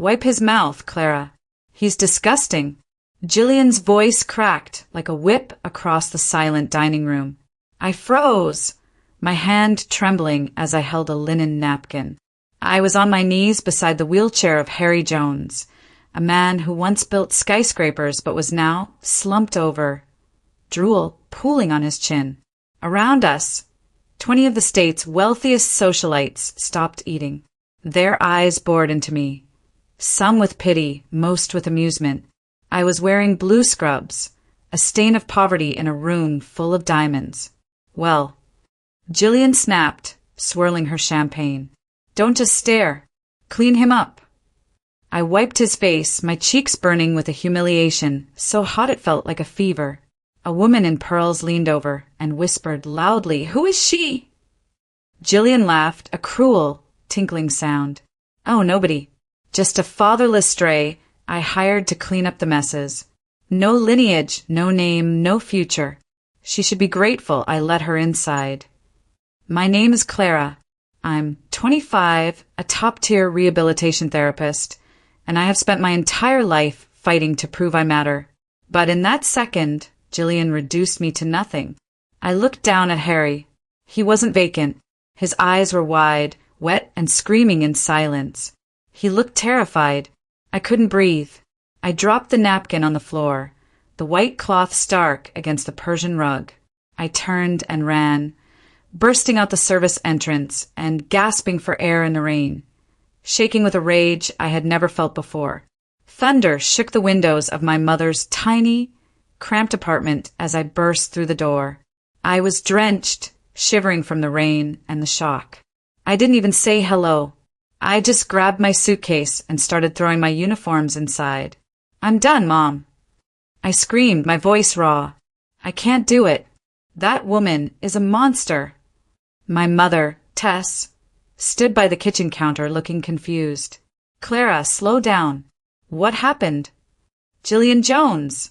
Wipe his mouth, Clara. He's disgusting. Jillian's voice cracked like a whip across the silent dining room. I froze, my hand trembling as I held a linen napkin. I was on my knees beside the wheelchair of Harry Jones, a man who once built skyscrapers but was now slumped over, drool pooling on his chin. Around us, 20 of the state's wealthiest socialites stopped eating. Their eyes bored into me, some with pity, most with amusement. I was wearing blue scrubs, a stain of poverty in a room full of diamonds. Well, Jillian snapped, swirling her champagne. Don't just stare. Clean him up. I wiped his face, my cheeks burning with a humiliation, so hot it felt like a fever. A woman in pearls leaned over and whispered loudly, "Who is she?" Jillian laughed, a cruel, tinkling sound. "Oh, nobody. Just a fatherless stray I hired to clean up the messes. No lineage, no name, no future. She should be grateful I let her inside. My name is Clara. I'm 25, a top-tier rehabilitation therapist, and I have spent my entire life fighting to prove I matter. But in that second, Jillian reduced me to nothing. I looked down at Harry. He wasn't vacant. His eyes were wide, wet and screaming in silence. He looked terrified. I couldn't breathe. I dropped the napkin on the floor, the white cloth stark against the Persian rug. I turned and ran, bursting out the service entrance and gasping for air in the rain, shaking with a rage I had never felt before. Thunder shook the windows of my mother's tiny, cramped apartment as I burst through the door. I was drenched, shivering from the rain and the shock. I didn't even say hello. I just grabbed my suitcase and started throwing my uniforms inside. "I'm done, Mom." I screamed, my voice raw. "I can't do it. That woman is a monster." My mother, Tess, stood by the kitchen counter looking confused. "Clara, slow down. What happened?" "Jillian Jones."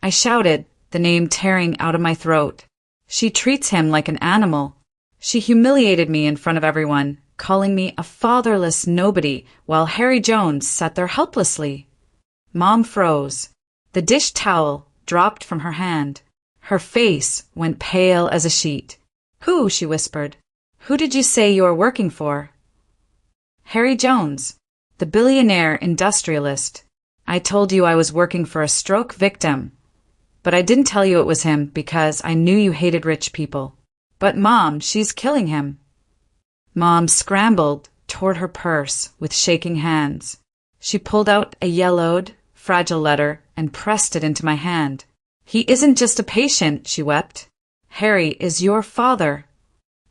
I shouted, the name tearing out of my throat. "She treats him like an animal. She humiliated me in front of everyone, calling me a fatherless nobody while Harry Jones sat there helplessly." Mom froze. The dish towel dropped from her hand. Her face went pale as a sheet. "Who?" she whispered. "Who did you say you are working for?" "Harry Jones, the billionaire industrialist. I told you I was working for a stroke victim. But I didn't tell you it was him because I knew you hated rich people. But Mom, she's killing him." Mom scrambled toward her purse with shaking hands. She pulled out a yellowed, fragile letter and pressed it into my hand. "He isn't just a patient," she wept. "Harry is your father."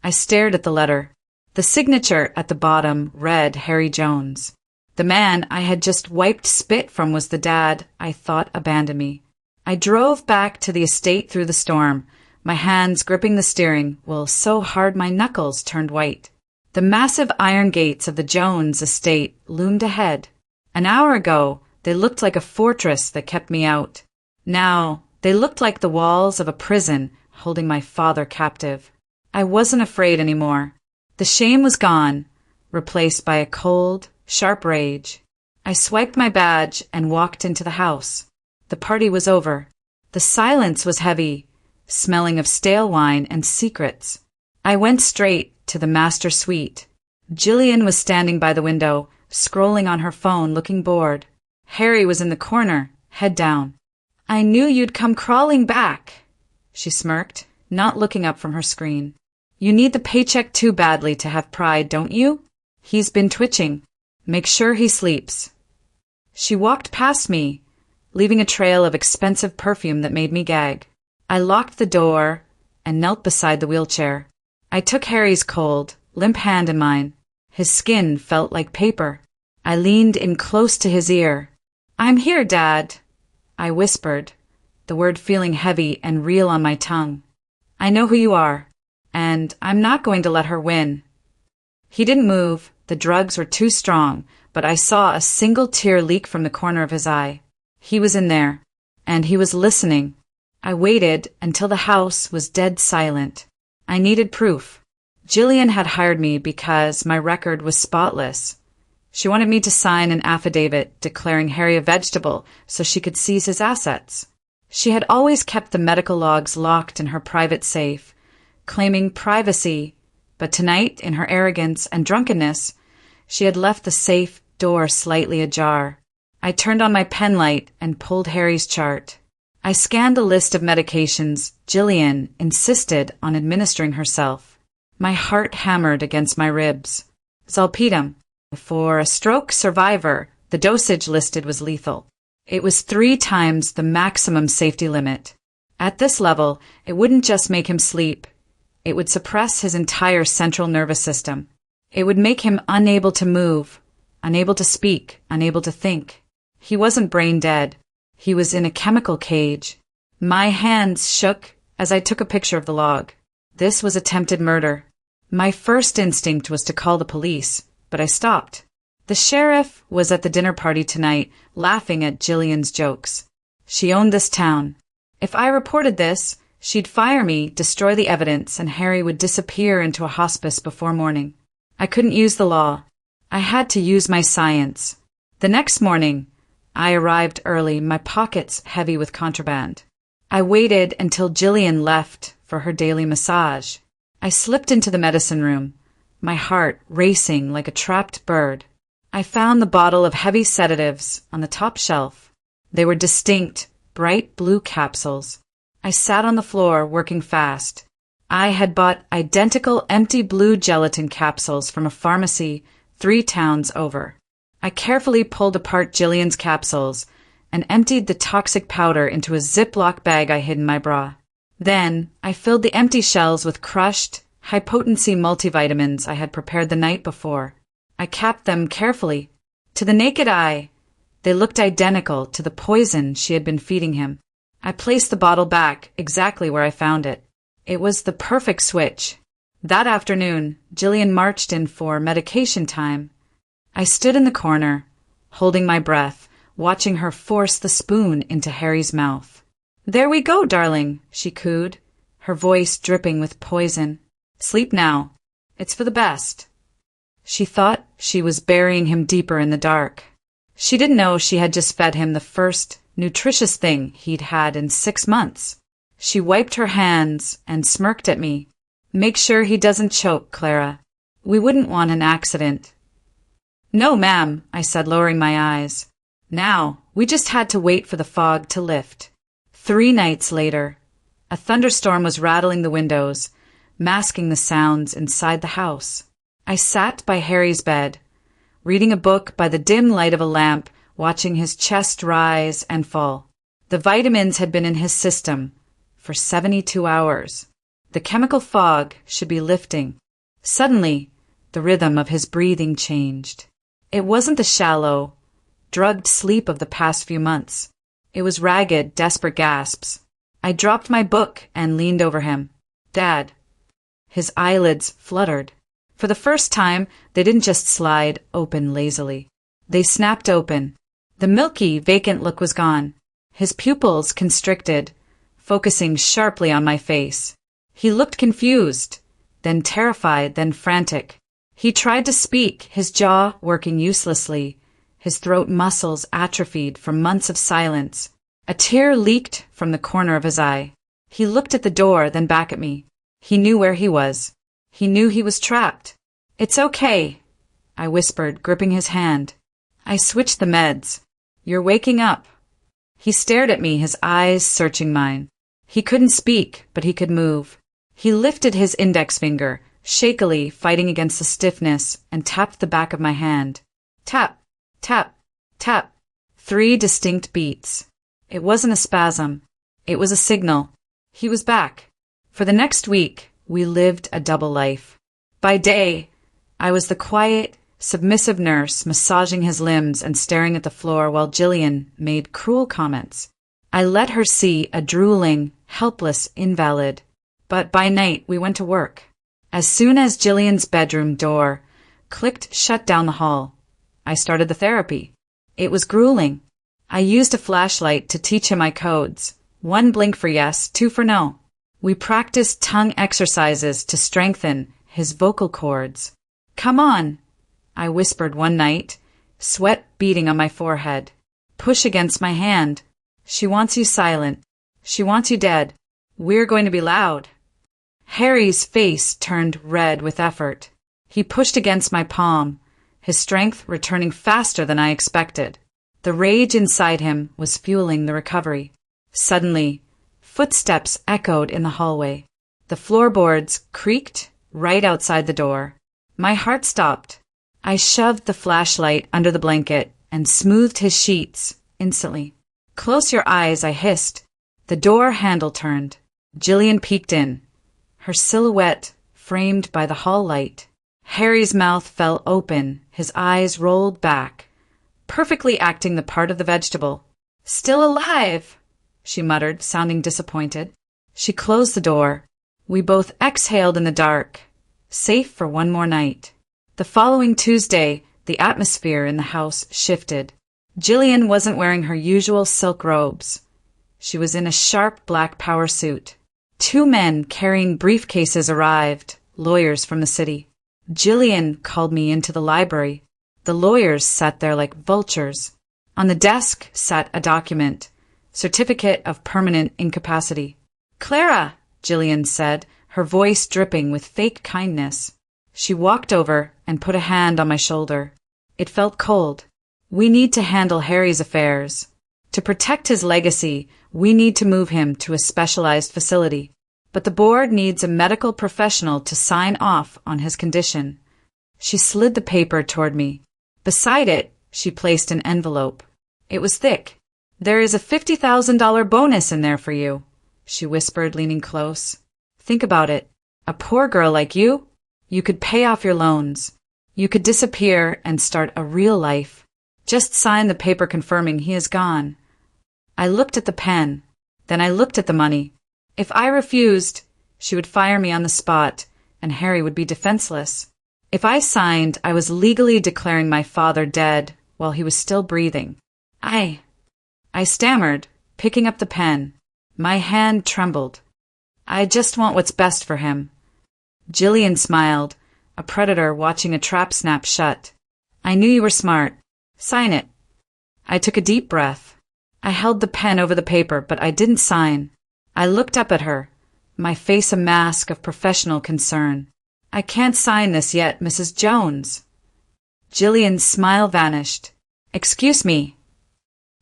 I stared at the letter. The signature at the bottom read Harry Jones. The man I had just wiped spit from was the dad I thought abandoned me. I drove back to the estate through the storm, my hands gripping the steering wheel so hard my knuckles turned white. The massive iron gates of the Jones estate loomed ahead. An hour ago, they looked like a fortress that kept me out. Now, they looked like the walls of a prison holding my father captive. I wasn't afraid anymore. The shame was gone, replaced by a cold, sharp rage. I swiped my badge and walked into the house. The party was over. The silence was heavy, smelling of stale wine and secrets. I went straight to the master suite. Jillian was standing by the window, scrolling on her phone, looking bored. Harry was in the corner, head down. "I knew you'd come crawling back," she smirked, not looking up from her screen. "You need the paycheck too badly to have pride, don't you? He's been twitching. Make sure he sleeps." She walked past me, leaving a trail of expensive perfume that made me gag. I locked the door and knelt beside the wheelchair. I took Harry's cold, limp hand in mine. His skin felt like paper. I leaned in close to his ear. "I'm here, Dad," I whispered, the word feeling heavy and real on my tongue. "I know who you are, and I'm not going to let her win." He didn't move. The drugs were too strong, but I saw a single tear leak from the corner of his eye. He was in there, and he was listening. I waited until the house was dead silent. I needed proof. Jillian had hired me because my record was spotless. She wanted me to sign an affidavit declaring Harry a vegetable so she could seize his assets. She had always kept the medical logs locked in her private safe, claiming privacy, but tonight, in her arrogance and drunkenness, she had left the safe door slightly ajar. I turned on my pen light and pulled Harry's chart. I scanned the list of medications Jillian insisted on administering herself. My heart hammered against my ribs. Zolpidem. For a stroke survivor, the dosage listed was lethal. It was 3 times the maximum safety limit. At this level, it wouldn't just make him sleep. It would suppress his entire central nervous system. It would make him unable to move, unable to speak, unable to think. He wasn't brain dead. He was in a chemical cage. My hands shook as I took a picture of the log. This was attempted murder. My first instinct was to call the police, but I stopped. The sheriff was at the dinner party tonight, laughing at Jillian's jokes. She owned this town. If I reported this, she'd fire me, destroy the evidence, and Harry would disappear into a hospice before morning. I couldn't use the law. I had to use my science. The next morning, I arrived early, my pockets heavy with contraband. I waited until Jillian left for her daily massage. I slipped into the medicine room, my heart racing like a trapped bird. I found the bottle of heavy sedatives on the top shelf. They were distinct, bright blue capsules. I sat on the floor, working fast. I had bought identical empty blue gelatin capsules from a pharmacy 3 towns over. I carefully pulled apart Jillian's capsules and emptied the toxic powder into a Ziploc bag I hid in my bra. Then, I filled the empty shells with crushed, high-potency multivitamins I had prepared the night before. I capped them carefully. To the naked eye, they looked identical to the poison she had been feeding him. I placed the bottle back exactly where I found it. It was the perfect switch. That afternoon, Jillian marched in for medication time. I stood in the corner, holding my breath, watching her force the spoon into Harry's mouth. "There we go, darling," she cooed, her voice dripping with poison. "Sleep now. It's for the best." She thought she was burying him deeper in the dark. She didn't know she had just fed him the first nutritious thing he'd had in 6 months. She wiped her hands and smirked at me. "Make sure he doesn't choke, Clara. We wouldn't want an accident." "No, ma'am," I said, lowering my eyes. Now, we just had to wait for the fog to lift. 3 nights later, a thunderstorm was rattling the windows, masking the sounds inside the house. I sat by Harry's bed, reading a book by the dim light of a lamp, watching his chest rise and fall. The vitamins had been in his system for 72 hours. The chemical fog should be lifting. Suddenly, the rhythm of his breathing changed. It wasn't the shallow, drugged sleep of the past few months. It was ragged, desperate gasps. I dropped my book and leaned over him. "Dad." His eyelids fluttered. For the first time, they didn't just slide open lazily. They snapped open. The milky, vacant look was gone. His pupils constricted, focusing sharply on my face. He looked confused, then terrified, then frantic. He tried to speak, his jaw working uselessly, his throat muscles atrophied from months of silence. A tear leaked from the corner of his eye. He looked at the door, then back at me. He knew where he was. He knew he was trapped. "It's okay," I whispered, gripping his hand. "I switched the meds. You're waking up." He stared at me, his eyes searching mine. He couldn't speak, but he could move. He lifted his index finger, shakily fighting against the stiffness, and tapped the back of my hand. Tap, tap, tap. 3 distinct beats. It wasn't a spasm. It was a signal. He was back. For the next week, we lived a double life. By day, I was the quiet, submissive nurse massaging his limbs and staring at the floor while Jillian made cruel comments. I let her see a drooling, helpless invalid. But by night, we went to work. As soon as Jillian's bedroom door clicked shut down the hall, I started the therapy. It was grueling. I used a flashlight to teach him my codes. 1 blink for yes, 2 for no. We practiced tongue exercises to strengthen his vocal cords. "Come on," I whispered one night, sweat beading on my forehead. Push against my hand. She wants you silent. She wants you dead. We're going to be loud. Harry's face turned red with effort. He pushed against my palm, his strength returning faster than I expected. The rage inside him was fueling the recovery. Suddenly, footsteps echoed in the hallway. The floorboards creaked right outside the door. My heart stopped. I shoved the flashlight under the blanket and smoothed his sheets instantly. "Close your eyes," I hissed. The door handle turned. Jillian peeked in, her silhouette framed by the hall light. Harry's mouth fell open, his eyes rolled back, perfectly acting the part of the vegetable. "Still alive," she muttered, sounding disappointed. She closed the door. We both exhaled in the dark, safe for one more night. The following Tuesday, the atmosphere in the house shifted. Jillian wasn't wearing her usual silk robes. She was in a sharp black power suit. 2 men carrying briefcases arrived, lawyers from the city. Jillian called me into the library. The lawyers sat there like vultures. On the desk sat a document, Certificate of Permanent Incapacity. "Clara," Jillian said, her voice dripping with fake kindness. She walked over and put a hand on my shoulder. It felt cold. "We need to handle Harry's affairs. To protect his legacy, we need to move him to a specialized facility. But the board needs a medical professional to sign off on his condition." She slid the paper toward me. Beside it, she placed an envelope. It was thick. "There is a $50,000 bonus in there for you," she whispered, leaning close. "Think about it. A poor girl like you could pay off your loans. You could disappear and start a real life. Just sign the paper confirming he is gone." I looked at the pen. Then I looked at the money. If I refused, she would fire me on the spot, and Harry would be defenseless. If I signed, I was legally declaring my father dead while he was still breathing. I stammered, picking up the pen. My hand trembled. "I just want what's best for him." Jillian smiled, a predator watching a trap snap shut. "I knew you were smart. Sign it." I took a deep breath. I held the pen over the paper, but I didn't sign. I looked up at her, my face a mask of professional concern. "I can't sign this yet, Mrs. Jones." Jillian's smile vanished. "Excuse me.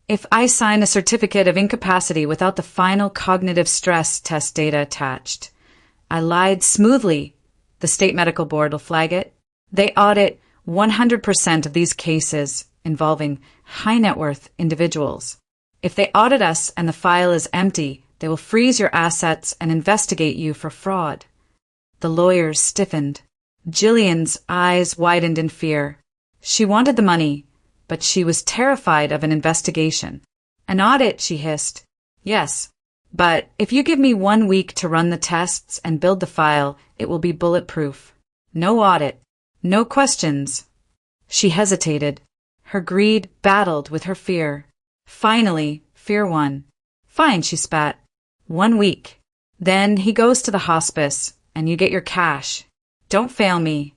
If I sign a certificate of incapacity without the final cognitive stress test data attached?" I lied smoothly. "The state medical board will flag it. They audit 100% of these cases involving high net worth individuals. If they audit us and the file is empty, they will freeze your assets and investigate you for fraud." The lawyers stiffened. Jillian's eyes widened in fear. She wanted the money, but she was terrified of an investigation. "An audit," she hissed. "Yes, but if you give me 1 week to run the tests and build the file, it will be bulletproof. No audit. No questions." She hesitated. Her greed battled with her fear. Finally, fear won. "Fine," she spat. 1 week. Then he goes to the hospice, and you get your cash. Don't fail me."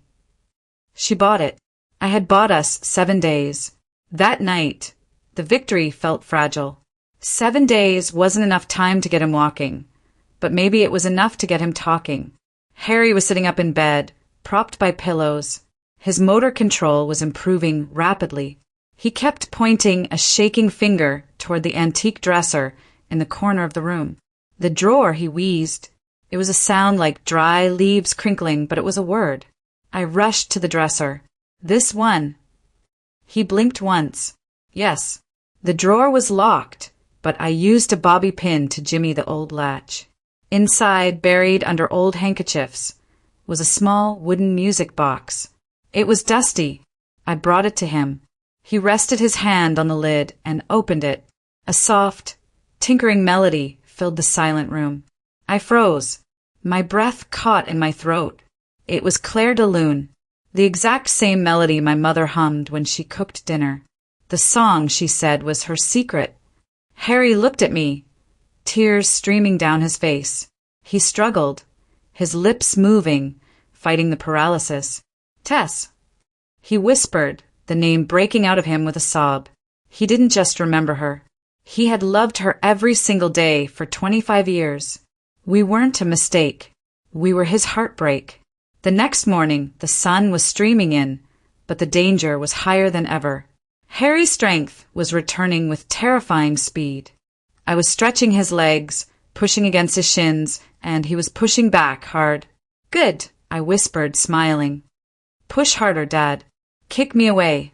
She bought it. I had bought us 7 days. That night, the victory felt fragile. 7 days wasn't enough time to get him walking, but maybe it was enough to get him talking. Harry was sitting up in bed, propped by pillows. His motor control was improving rapidly. He kept pointing a shaking finger toward the antique dresser in the corner of the room. "The drawer," he wheezed. It was a sound like dry leaves crinkling, but it was a word. I rushed to the dresser. "This one." He blinked once. Yes, the drawer was locked, but I used a bobby pin to jimmy the old latch. Inside, buried under old handkerchiefs, was a small wooden music box. It was dusty. I brought it to him. He rested his hand on the lid and opened it. A soft, tinkering melody filled the silent room. I froze. My breath caught in my throat. It was Claire de Lune, the exact same melody my mother hummed when she cooked dinner. The song, she said, was her secret. Harry looked at me, tears streaming down his face. He struggled, his lips moving, fighting the paralysis. "Tess," he whispered, the name breaking out of him with a sob. He didn't just remember her. He had loved her every single day for 25 years. We weren't a mistake. We were his heartbreak. The next morning, the sun was streaming in, but the danger was higher than ever. Harry's strength was returning with terrifying speed. I was stretching his legs, pushing against his shins, and he was pushing back hard. "Good," I whispered, smiling. "Push harder, Dad. Kick me away."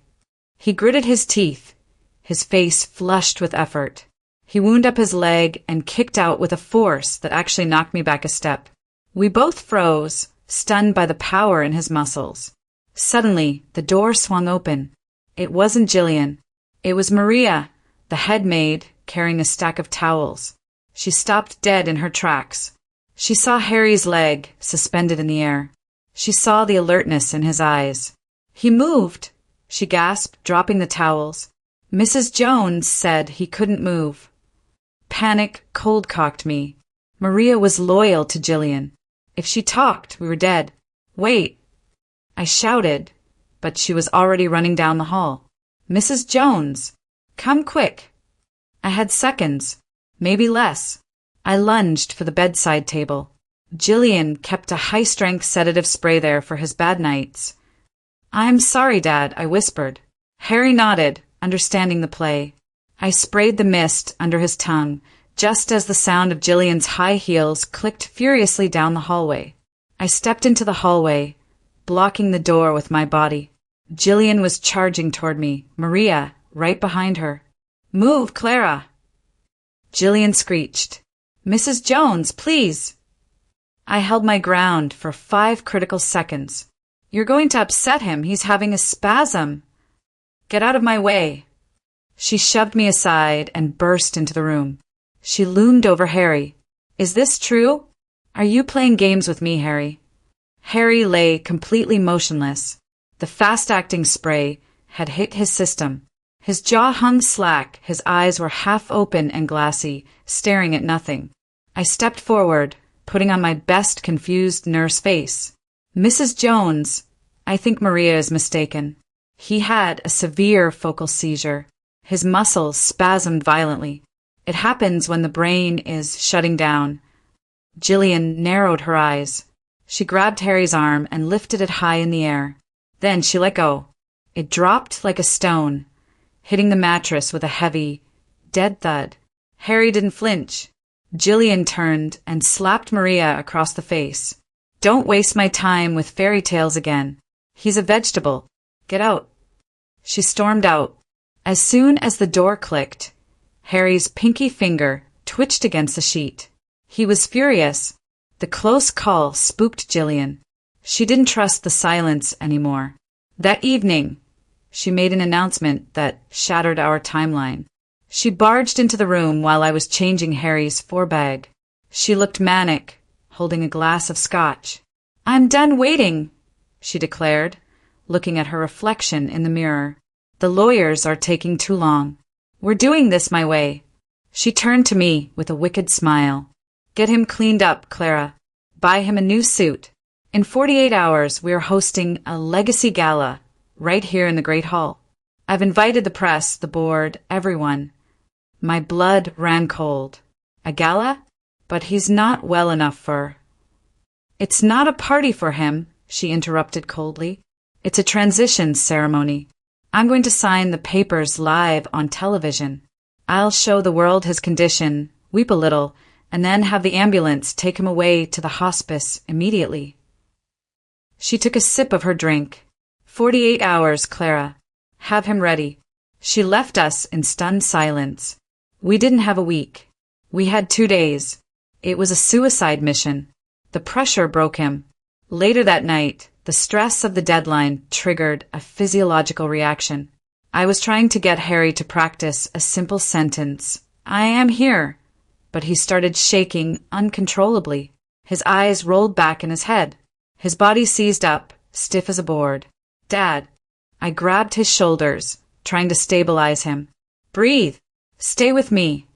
He gritted his teeth, his face flushed with effort. He wound up his leg and kicked out with a force that actually knocked me back a step. We both froze, stunned by the power in his muscles. Suddenly, the door swung open. It wasn't Jillian. It was Maria, the head maid, carrying a stack of towels. She stopped dead in her tracks. She saw Harry's leg, suspended in the air. She saw the alertness in his eyes. "He moved," she gasped, dropping the towels. "Mrs. Jones said he couldn't move." Panic cold-cocked me. Maria was loyal to Jillian. If she talked, we were dead. "Wait!" I shouted, but she was already running down the hall. "Mrs. Jones! Come quick!" I had seconds, maybe less. I lunged for the bedside table. Jillian kept a high-strength sedative spray there for his bad nights. "I'm sorry, Dad," I whispered. Harry nodded, understanding the play. I sprayed the mist under his tongue, just as the sound of Jillian's high heels clicked furiously down the hallway. I stepped into the hallway, blocking the door with my body. Jillian was charging toward me, Maria right behind her. "Move, Clara!" Jillian screeched. "Mrs. Jones, please!" I held my ground for 5 critical seconds. "You're going to upset him. He's having a spasm." "Get out of my way." She shoved me aside and burst into the room. She loomed over Harry. "Is this true? Are you playing games with me, Harry?" Harry lay completely motionless. The fast-acting spray had hit his system. His jaw hung slack, his eyes were half open and glassy, staring at nothing. I stepped forward, putting on my best confused nurse face. "Mrs. Jones, I think Maria is mistaken. He had a severe focal seizure. His muscles spasmed violently. It happens when the brain is shutting down." Jillian narrowed her eyes. She grabbed Harry's arm and lifted it high in the air. Then she let go. It dropped like a stone, hitting the mattress with a heavy, dead thud. Harry didn't flinch. Jillian turned and slapped Maria across the face. "Don't waste my time with fairy tales again. He's a vegetable. Get out." She stormed out. As soon as the door clicked, Harry's pinky finger twitched against the sheet. He was furious. The close call spooked Jillian. She didn't trust the silence anymore. That evening, she made an announcement that shattered our timeline. She barged into the room while I was changing Harry's forebag. She looked manic, holding a glass of scotch. "I'm done waiting," she declared, looking at her reflection in the mirror. "The lawyers are taking too long. We're doing this my way." She turned to me with a wicked smile. "Get him cleaned up, Clara. Buy him a new suit. In 48 hours, we are hosting a legacy gala right here in the Great Hall. I've invited the press, the board, everyone." My blood ran cold. "A gala? But he's not well enough for—" "It's not a party for him," she interrupted coldly. "It's a transition ceremony. I'm going to sign the papers live on television. I'll show the world his condition, weep a little, and then have the ambulance take him away to the hospice immediately." She took a sip of her drink. 48 hours, Clara. Have him ready." She left us in stunned silence. We didn't have a week. We had 2 days. It was a suicide mission. The pressure broke him. Later that night, the stress of the deadline triggered a physiological reaction. I was trying to get Harry to practice a simple sentence, "I am here," but he started shaking uncontrollably. His eyes rolled back in his head. His body seized up, stiff as a board. "Dad." I grabbed his shoulders, trying to stabilize him. "Breathe. Stay with me."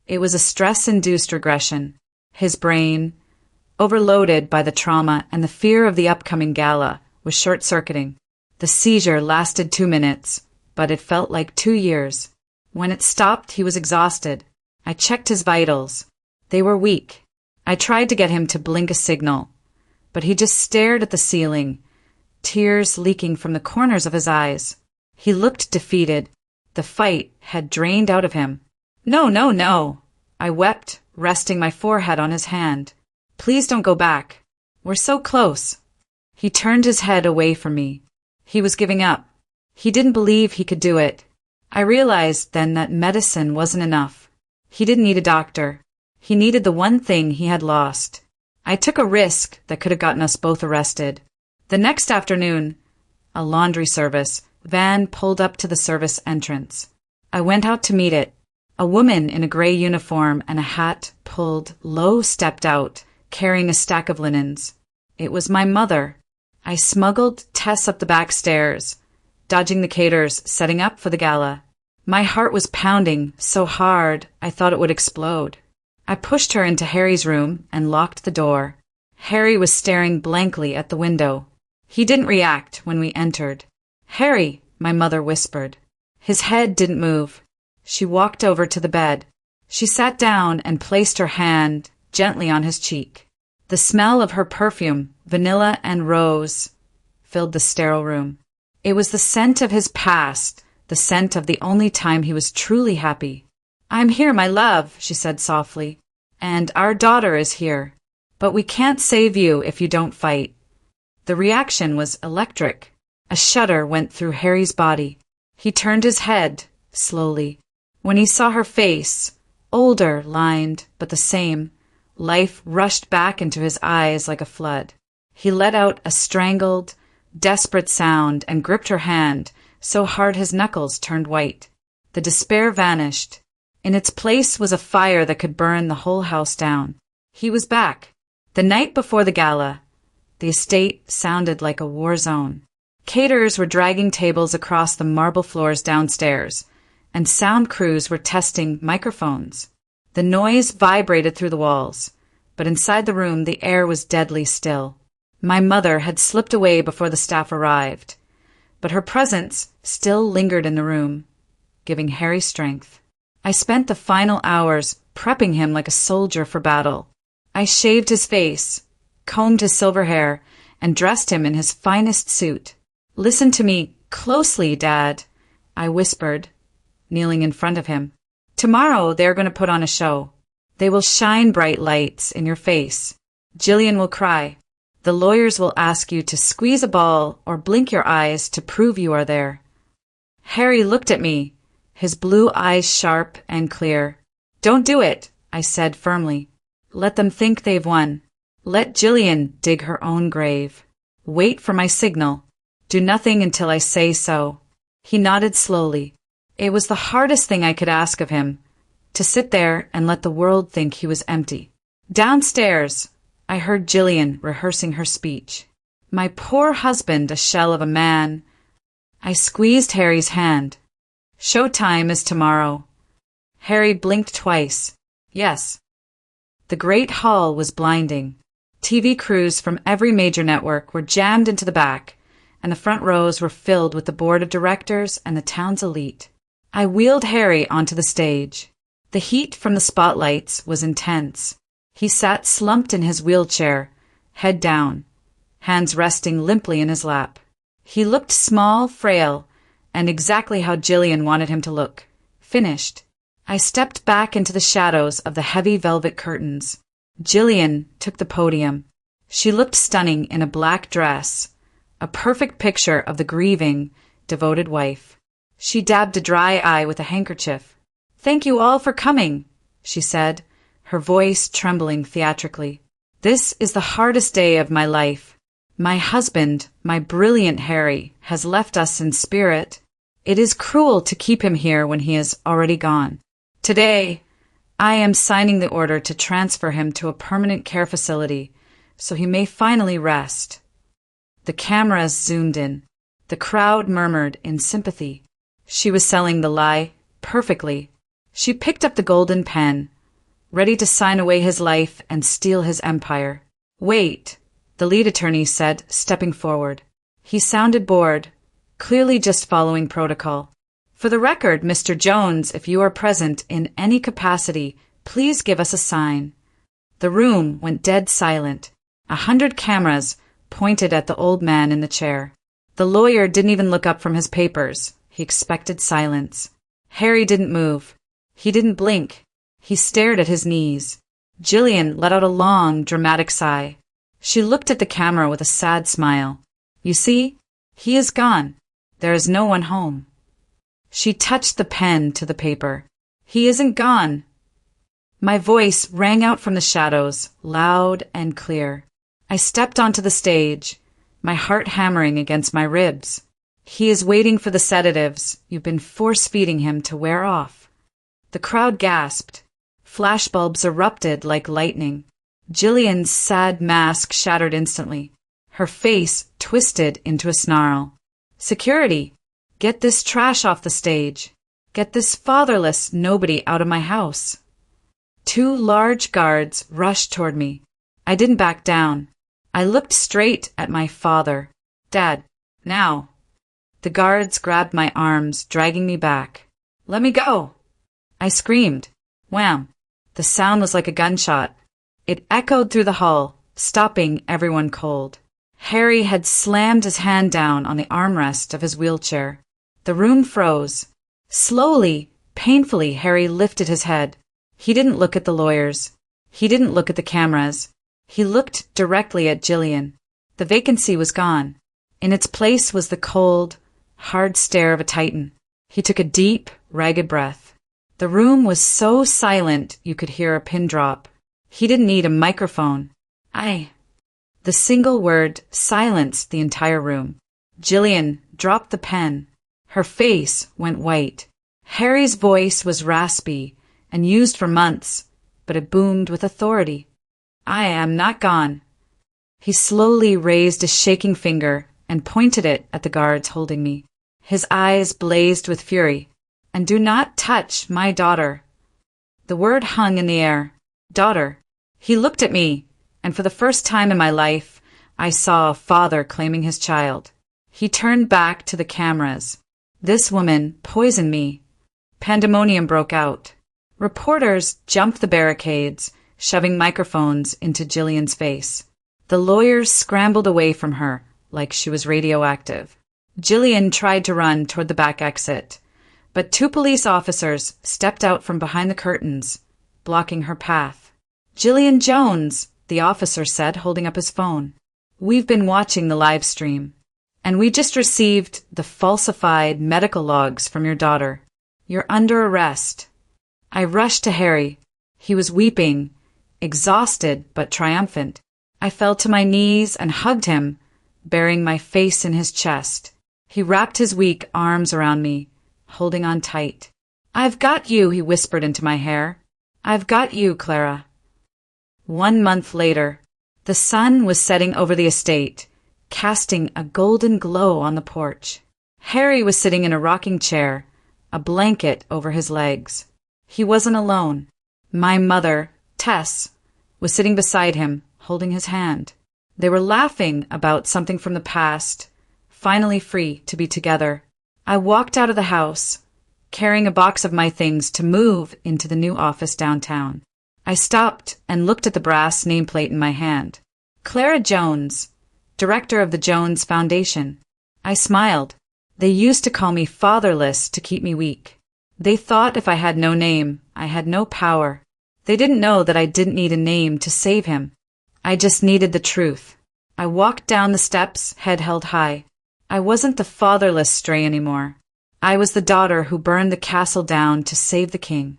It was a stress-induced regression. His brain, overloaded by the trauma and the fear of the upcoming gala, was short-circuiting. The seizure lasted 2 minutes, but it felt like 2 years. When it stopped, he was exhausted. I checked his vitals. They were weak. I tried to get him to blink a signal, but he just stared at the ceiling, tears leaking from the corners of his eyes. He looked defeated. The fight had drained out of him. No, no, no! I wept, resting my forehead on his hand. Please don't go back. We're so close. He turned his head away from me. He was giving up. He didn't believe he could do it. I realized then that medicine wasn't enough. He didn't need a doctor. He needed the one thing he had lost. I took a risk that could have gotten us both arrested. The next afternoon, a laundry service van pulled up to the service entrance. I went out to meet it. A woman in a gray uniform and a hat pulled low stepped out, carrying a stack of linens. It was my mother. I smuggled Tess up the back stairs, dodging the caterers setting up for the gala. My heart was pounding so hard I thought it would explode. I pushed her into Harry's room and locked the door. Harry was staring blankly at the window. He didn't react when we entered. "Harry," my mother whispered. His head didn't move. She walked over to the bed. She sat down and placed her hand gently on his cheek. The smell of her perfume, vanilla and rose, filled the sterile room. It was the scent of his past, the scent of the only time he was truly happy. "I'm here, my love," she said softly, "and our daughter is here. But we can't save you if you don't fight." The reaction was electric. A shudder went through Harry's body. He turned his head, slowly. When he saw her face, older, lined, but the same, life rushed back into his eyes like a flood. He let out a strangled, desperate sound and gripped her hand so hard his knuckles turned white. The despair vanished. In its place was a fire that could burn the whole house down. He was back. The night before the gala, the estate sounded like a war zone. Caterers were dragging tables across the marble floors downstairs, and sound crews were testing microphones. The noise vibrated through the walls, but inside the room the air was deadly still. My mother had slipped away before the staff arrived, but her presence still lingered in the room, giving Harry strength. I spent the final hours prepping him like a soldier for battle. I shaved his face, combed his silver hair, and dressed him in his finest suit. "Listen to me closely, Dad," I whispered, kneeling in front of him. "Tomorrow they are going to put on a show. They will shine bright lights in your face. Jillian will cry. The lawyers will ask you to squeeze a ball or blink your eyes to prove you are there." Harry looked at me, his blue eyes sharp and clear. "Don't do it," I said firmly. "Let them think they've won. Let Jillian dig her own grave. Wait for my signal. Do nothing until I say so." He nodded slowly. It was the hardest thing I could ask of him, to sit there and let the world think he was empty. Downstairs, I heard Jillian rehearsing her speech. "My poor husband, a shell of a man." I squeezed Harry's hand. "Showtime is tomorrow." Harry blinked twice. "Yes." The great hall was blinding. TV crews from every major network were jammed into the back, and the front rows were filled with the board of directors and the town's elite. I wheeled Harry onto the stage. The heat from the spotlights was intense. He sat slumped in his wheelchair, head down, hands resting limply in his lap. He looked small, frail, and exactly how Jillian wanted him to look, finished. I stepped back into the shadows of the heavy velvet curtains. Jillian took the podium. She looked stunning in a black dress, a perfect picture of the grieving, devoted wife. She dabbed a dry eye with a handkerchief. "Thank you all for coming," she said, her voice trembling theatrically. "This is the hardest day of my life. My husband, my brilliant Harry, has left us in spirit. It is cruel to keep him here when he is already gone. Today, I am signing the order to transfer him to a permanent care facility so he may finally rest." The cameras zoomed in. The crowd murmured in sympathy. She was selling the lie perfectly. She picked up the golden pen, ready to sign away his life and steal his empire. "Wait," the lead attorney said, stepping forward. He sounded bored, clearly just following protocol. For the record, Mr. Jones, if you are present in any capacity, please give us a sign. The room went dead silent. 100 cameras pointed at the old man in the chair. The lawyer didn't even look up from his papers. He expected silence. Harry didn't move. He didn't blink. He stared at his knees. Jillian let out a long, dramatic sigh. She looked at the camera with a sad smile. You see, he is gone. There is no one home. She touched the pen to the paper. He isn't gone. My voice rang out from the shadows, loud and clear. I stepped onto the stage, my heart hammering against my ribs. He is waiting for the sedatives you've been force-feeding him to wear off. The crowd gasped. Flashbulbs erupted like lightning. Jillian's sad mask shattered instantly. Her face twisted into a snarl. Security! Get this trash off the stage. Get this fatherless nobody out of my house. 2 large guards rushed toward me. I didn't back down. I looked straight at my father. Dad, now. The guards grabbed my arms, dragging me back. Let me go! I screamed. Wham! The sound was like a gunshot. It echoed through the hall, stopping everyone cold. Harry had slammed his hand down on the armrest of his wheelchair. The room froze. Slowly, painfully, Harry lifted his head. He didn't look at the lawyers. He didn't look at the cameras. He looked directly at Jillian. The vacancy was gone. In its place was the cold, hard stare of a titan. He took a deep, ragged breath. The room was so silent you could hear a pin drop. He didn't need a microphone. The single word silenced the entire room. Jillian dropped the pen. Her face went white. Harry's voice was raspy and used for months, but it boomed with authority. I am not gone. He slowly raised a shaking finger and pointed it at the guards holding me. His eyes blazed with fury. And do not touch my daughter. The word hung in the air. Daughter. He looked at me, and for the first time in my life, I saw a father claiming his child. He turned back to the cameras. This woman poisoned me. Pandemonium broke out. Reporters jumped the barricades, shoving microphones into Jillian's face. The lawyers scrambled away from her like she was radioactive. Jillian tried to run toward the back exit, but 2 police officers stepped out from behind the curtains, blocking her path. Jillian Jones, the officer said, holding up his phone. We've been watching the live stream, and we just received the falsified medical logs from your daughter. You're under arrest. I rushed to Harry. He was weeping, exhausted but triumphant. I fell to my knees and hugged him, burying my face in his chest. He wrapped his weak arms around me, holding on tight. I've got you, he whispered into my hair. I've got you, Clara. 1 month later, the sun was setting over the estate, casting a golden glow on the porch. Harry was sitting in a rocking chair, a blanket over his legs. He wasn't alone. My mother, Tess, was sitting beside him, holding his hand. They were laughing about something from the past, finally free to be together. I walked out of the house, carrying a box of my things to move into the new office downtown. I stopped and looked at the brass nameplate in my hand. Clara Jones, director of the Jones Foundation. I smiled. They used to call me Fatherless to keep me weak. They thought if I had no name, I had no power. They didn't know that I didn't need a name to save him. I just needed the truth. I walked down the steps, head held high. I wasn't the fatherless stray anymore. I was the daughter who burned the castle down to save the king.